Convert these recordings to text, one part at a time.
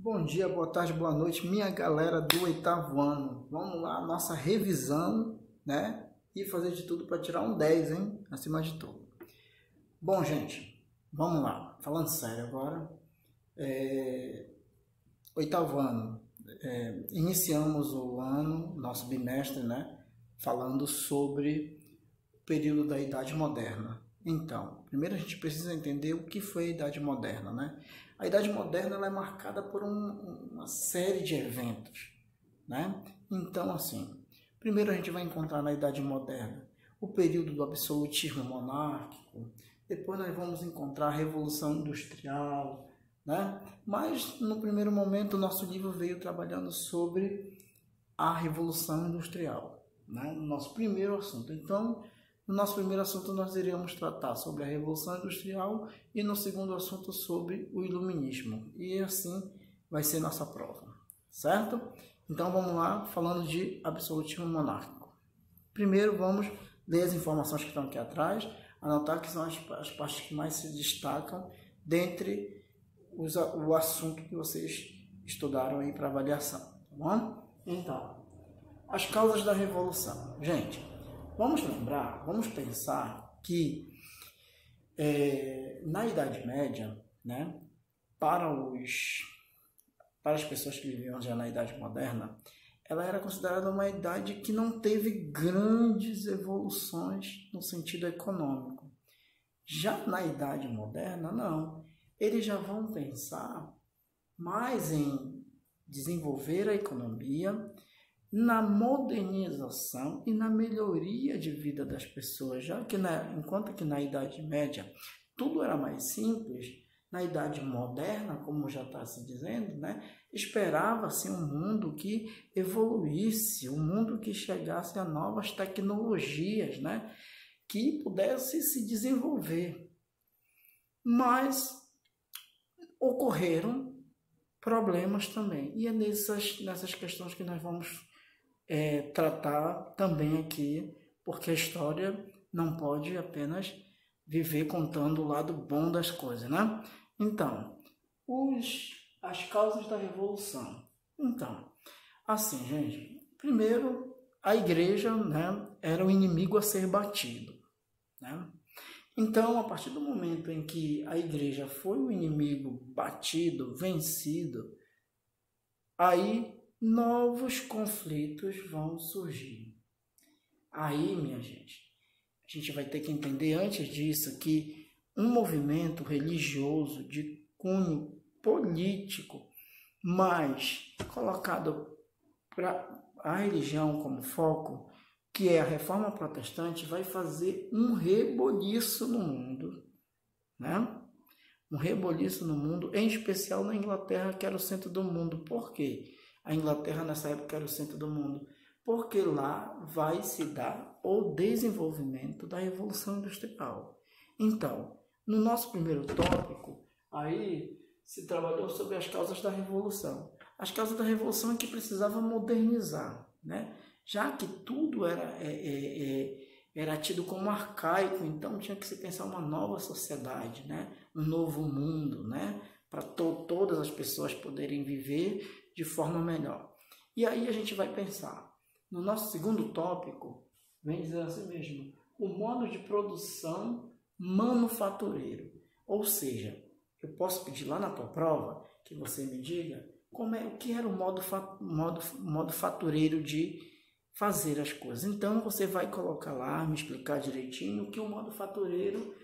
Bom dia, boa tarde, boa noite, minha galera do oitavo ano. Vamos lá, nossa revisão, né? E fazer de tudo para tirar um 10, hein? Acima de tudo. Bom, gente, vamos lá. Falando sério agora. Oitavo ano. Iniciamos o ano, nosso bimestre, né? Falando sobre o período da Idade Moderna. Então, primeiro a gente precisa entender o que foi a Idade Moderna, né? A Idade Moderna ela é marcada por uma série de eventos, né? Então, assim, primeiro a gente vai encontrar na Idade Moderna o período do absolutismo monárquico, depois nós vamos encontrar a Revolução Industrial, né? Mas, no primeiro momento, o nosso livro veio trabalhando sobre a Revolução Industrial, né? No nosso primeiro assunto. Então, no nosso primeiro assunto, nós iremos tratar sobre a Revolução Industrial e no segundo assunto sobre o Iluminismo. E assim vai ser nossa prova, certo? Então vamos lá, falando de absolutismo monárquico. Primeiro vamos ler as informações que estão aqui atrás, anotar que são as partes que mais se destacam dentre o assunto que vocês estudaram aí para avaliação, tá bom? Então, as causas da Revolução. Gente, vamos lembrar, vamos pensar que na Idade Média, né, para as pessoas que viviam já na Idade Moderna, ela era considerada uma idade que não teve grandes evoluções no sentido econômico. Já na Idade Moderna, não. Eles já vão pensar mais em desenvolver a economia, na modernização e na melhoria de vida das pessoas, já que enquanto que na Idade Média tudo era mais simples, na Idade Moderna, como já está se dizendo, né, esperava-se um mundo que evoluísse, um mundo que chegasse a novas tecnologias, né, que pudesse se desenvolver. Mas ocorreram problemas também, e é nessas questões que nós vamos tratar também aqui, porque a história não pode apenas viver contando o lado bom das coisas, né? Então, as causas da Revolução. Então, assim, gente, primeiro, a igreja, né, era o inimigo a ser batido, né? Então, a partir do momento em que a igreja foi o inimigo batido, vencido, aí novos conflitos vão surgir. Aí, minha gente, a gente vai ter que entender antes disso que um movimento religioso de cunho político, mas colocado para a religião como foco, que é a Reforma Protestante, vai fazer um reboliço no mundo, né? Um reboliço no mundo, em especial na Inglaterra, que era o centro do mundo. Por quê? A Inglaterra nessa época era o centro do mundo, porque lá vai se dar o desenvolvimento da Revolução Industrial. Então, no nosso primeiro tópico, aí se trabalhou sobre as causas da Revolução. As causas da Revolução é que precisava modernizar, né? Já que tudo era tido como arcaico, então tinha que se pensar uma nova sociedade, né? Um novo mundo, né? Para todas as pessoas poderem viver de forma melhor. E aí a gente vai pensar, no nosso segundo tópico, vem dizer assim mesmo, o modo de produção manufatureiro. Ou seja, eu posso pedir lá na tua prova que você me diga o que era o modo fatureiro de fazer as coisas. Então você vai colocar lá, me explicar direitinho que o modo fatureiro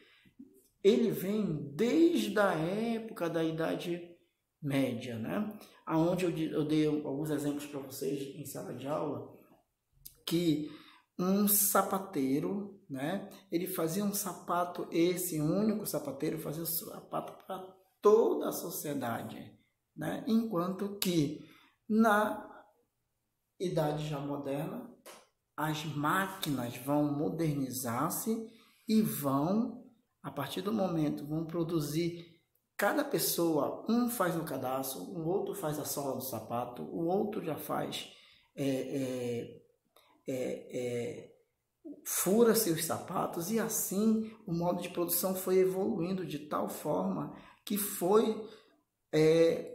ele vem desde a época da Idade Média, né? Aonde eu dei alguns exemplos para vocês em sala de aula, que um sapateiro, né? Ele fazia um sapato, esse único sapateiro fazia um sapato para toda a sociedade, né? Enquanto que na Idade já moderna, as máquinas vão modernizar-se e a partir do momento, vão produzir. Cada pessoa, um faz o cadastro, o outro faz a sola do sapato, o outro já faz, fura seus sapatos, e assim o modo de produção foi evoluindo de tal forma que foi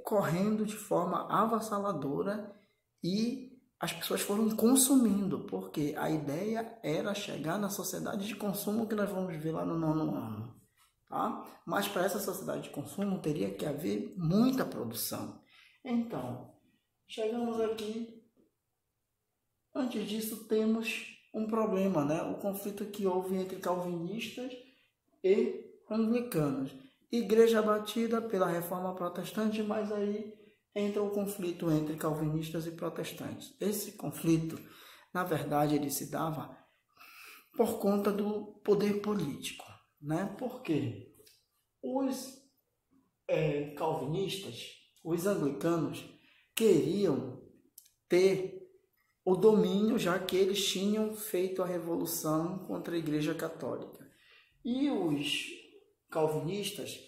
correndo de forma avassaladora e as pessoas foram consumindo, porque a ideia era chegar na sociedade de consumo que nós vamos ver lá no 9º ano. Tá? Mas para essa sociedade de consumo teria que haver muita produção. Então, chegamos aqui. Antes disso, temos um problema, né? O conflito que houve entre calvinistas e anglicanos. Igreja abatida pela reforma protestante, mas aí entra o conflito entre calvinistas e protestantes. Esse conflito, na verdade, ele se dava por conta do poder político, né? Por quê? Os calvinistas, os anglicanos, queriam ter o domínio, já que eles tinham feito a revolução contra a Igreja Católica. E os calvinistas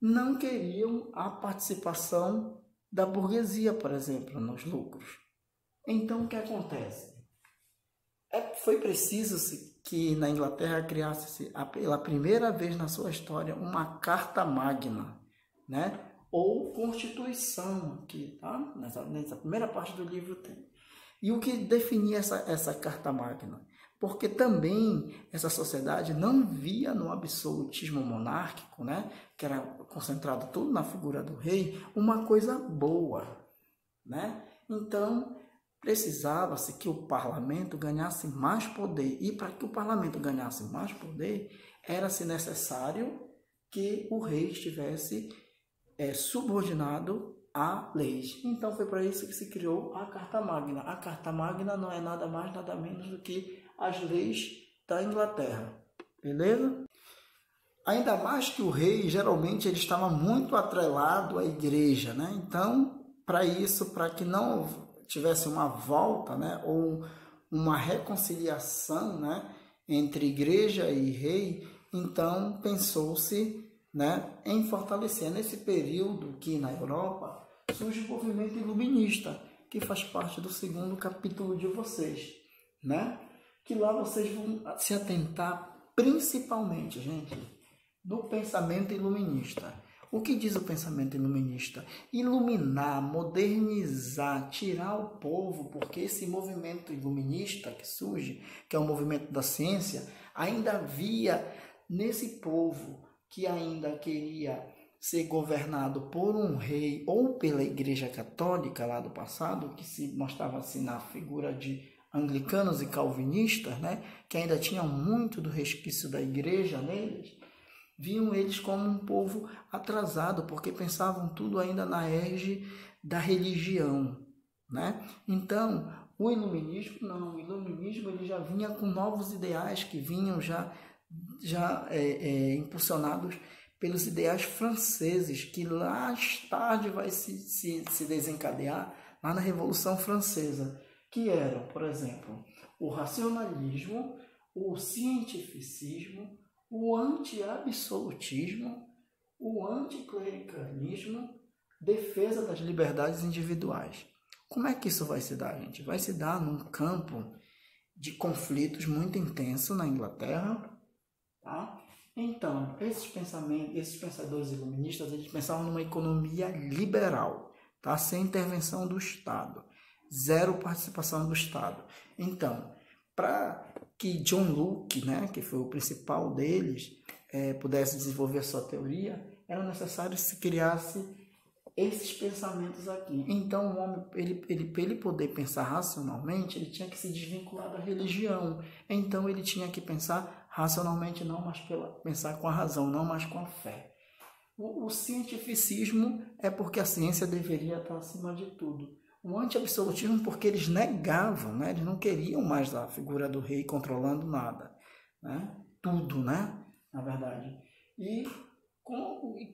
não queriam a participação da burguesia, por exemplo, nos lucros. Então, o que acontece? Foi preciso que na Inglaterra criasse pela primeira vez na sua história uma Carta Magna, né? Ou Constituição, que tá? nessa primeira parte do livro tem. E o que definia essa Carta Magna? Porque também essa sociedade não via no absolutismo monárquico, né, que era concentrado tudo na figura do rei, uma coisa boa, né? Então, precisava-se que o parlamento ganhasse mais poder. E para que o parlamento ganhasse mais poder, era-se necessário que o rei estivesse subordinado a leis. Então, foi para isso que se criou a Carta Magna. A Carta Magna não é nada mais, nada menos do que as leis da Inglaterra, beleza? Ainda mais que o rei, geralmente, ele estava muito atrelado à igreja, né? Então, para isso, para que não tivesse uma volta, né, ou uma reconciliação, né, entre igreja e rei, então pensou-se, né, em fortalecer. Nesse período que na Europa surge o movimento iluminista, que faz parte do 2º capítulo de vocês, né? Que lá vocês vão se atentar principalmente, gente, no pensamento iluminista. O que diz o pensamento iluminista? Iluminar, modernizar, tirar o povo, porque esse movimento iluminista que surge, que é o movimento da ciência, ainda havia nesse povo que ainda queria ser governado por um rei ou pela Igreja Católica lá do passado, que se mostrava assim na figura de anglicanos e calvinistas, né, que ainda tinham muito do resquício da igreja neles, viam eles como um povo atrasado, porque pensavam tudo ainda na égide da religião, né? Então, o iluminismo não, o iluminismo ele já vinha com novos ideais que vinham já impulsionados pelos ideais franceses, que mais tarde vai se desencadear lá na Revolução Francesa, que eram, por exemplo, o racionalismo, o cientificismo, o anti-absolutismo, o anticlericalismo, defesa das liberdades individuais. Como é que isso vai se dar, gente? Vai se dar num campo de conflitos muito intenso na Inglaterra, tá? Então, esses pensadores iluministas, eles pensavam numa economia liberal, tá? Sem intervenção do Estado. Zero participação do Estado. Então, para que John Locke, né, que foi o principal deles, pudesse desenvolver a sua teoria, era necessário que se criasse esses pensamentos aqui. Então, o homem, para ele poder pensar racionalmente, ele tinha que se desvincular da religião. Então, ele tinha que pensar racionalmente, não mais pensar com a razão, não mais com a fé. O cientificismo é porque a ciência deveria estar acima de tudo. O anti-absolutismo porque eles negavam, né? Eles não queriam mais a figura do rei controlando nada, né? Tudo, né? Na verdade. E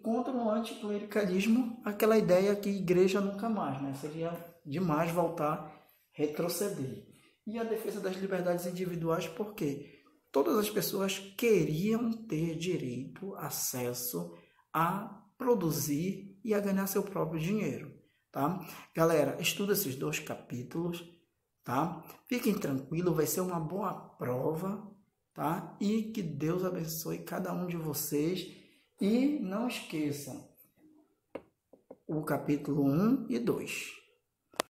contra o anticlericalismo, aquela ideia que igreja nunca mais, né? Seria demais voltar, retroceder. E a defesa das liberdades individuais, porque todas as pessoas queriam ter direito, acesso a produzir e a ganhar seu próprio dinheiro. Tá? Galera, estuda esses 2 capítulos, tá? Fiquem tranquilos, vai ser uma boa prova, tá? E que Deus abençoe cada um de vocês. E não esqueçam, o capítulo 1 e 2.